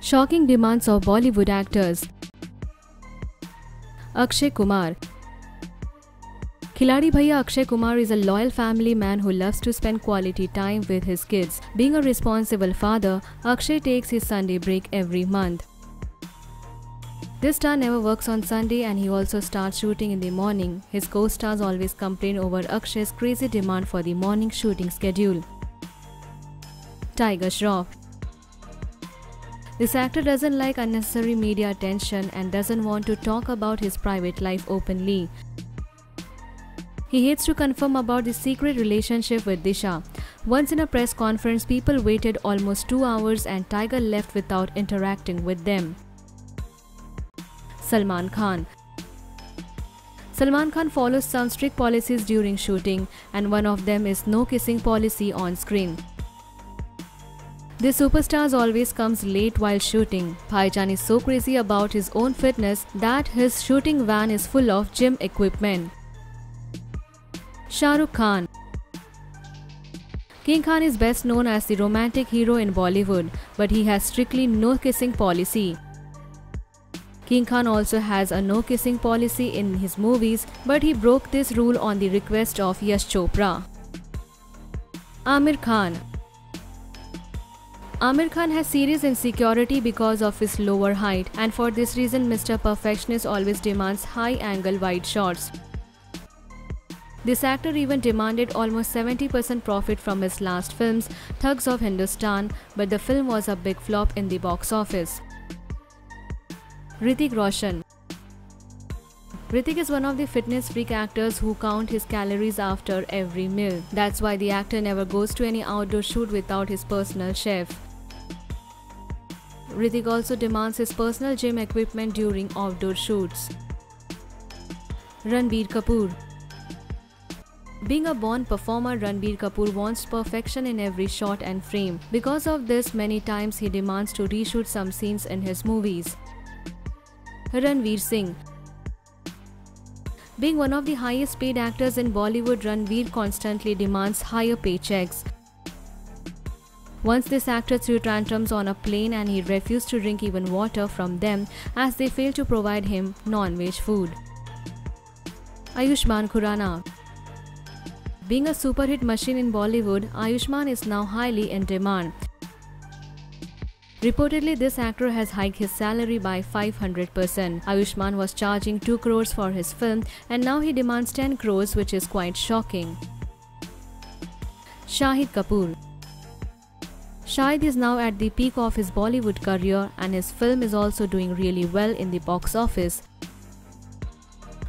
Shocking demands of Bollywood actors. Akshay Kumar. Khiladi Bhaiya Akshay Kumar is a loyal family man who loves to spend quality time with his kids. Being a responsible father, Akshay takes his Sunday break every month. This star never works on Sunday and he also starts shooting in the morning. His co-stars always complain over Akshay's crazy demand for the morning shooting schedule. Tiger Shroff. This actor doesn't like unnecessary media attention and doesn't want to talk about his private life openly. He hates to confirm about the secret relationship with Disha. Once in a press conference, people waited almost 2 hours and Tiger left without interacting with them. Salman Khan. Salman Khan follows some strict policies during shooting, and one of them is no kissing policy on screen. The superstar always comes late while shooting. Bhaijan is so crazy about his own fitness that his shooting van is full of gym equipment. Shah Rukh Khan. King Khan is best known as the romantic hero in Bollywood, but he has strictly no kissing policy. King Khan also has a no kissing policy in his movies, but he broke this rule on the request of Yash Chopra. Aamir Khan. Aamir Khan has serious insecurity because of his lower height, and for this reason Mr. Perfectionist always demands high-angle wide shots. This actor even demanded almost 70% profit from his last films, Thugs of Hindustan, but the film was a big flop in the box office. Hrithik Roshan. Hrithik is one of the fitness freak actors who count his calories after every meal. That's why the actor never goes to any outdoor shoot without his personal chef. Hrithik also demands his personal gym equipment during outdoor shoots. Ranbir Kapoor. Being a born performer, Ranbir Kapoor wants perfection in every shot and frame. Because of this, many times he demands to reshoot some scenes in his movies. Ranveer Singh. Being one of the highest paid actors in Bollywood, Ranveer constantly demands higher paychecks. Once this actor threw tantrums on a plane and he refused to drink even water from them as they failed to provide him non-veg food. Ayushmann Khurrana. Being a super hit machine in Bollywood, Ayushmann is now highly in demand. Reportedly, this actor has hiked his salary by 500%. Ayushmann was charging 2 crores for his film and now he demands 10 crores, which is quite shocking. Shahid Kapoor. Shahid is now at the peak of his Bollywood career and his film is also doing really well in the box office.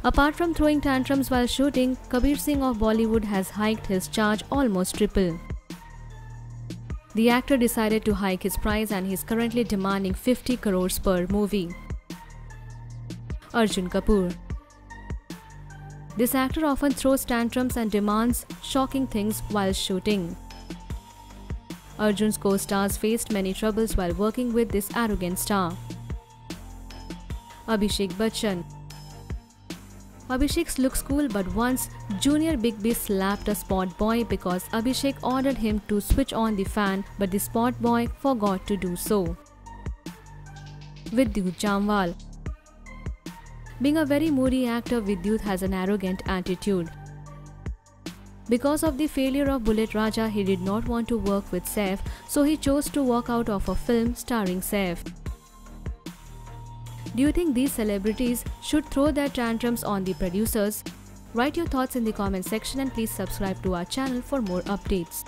Apart from throwing tantrums while shooting, Kabir Singh of Bollywood has hiked his charge almost triple. The actor decided to hike his price and he is currently demanding 50 crores per movie. Arjun Kapoor. This actor often throws tantrums and demands shocking things while shooting. Arjun's co-stars faced many troubles while working with this arrogant star. Abhishek Bachchan. Abhishek looks cool, but once Junior Big B slapped a spot boy because Abhishek ordered him to switch on the fan, but the spot boy forgot to do so. Vidyut Jamwal. Being a very moody actor, Vidyut has an arrogant attitude. Because of the failure of Bullet Raja, he did not want to work with Saif, so he chose to walk out of a film starring Saif. Do you think these celebrities should throw their tantrums on the producers? Write your thoughts in the comment section and please subscribe to our channel for more updates.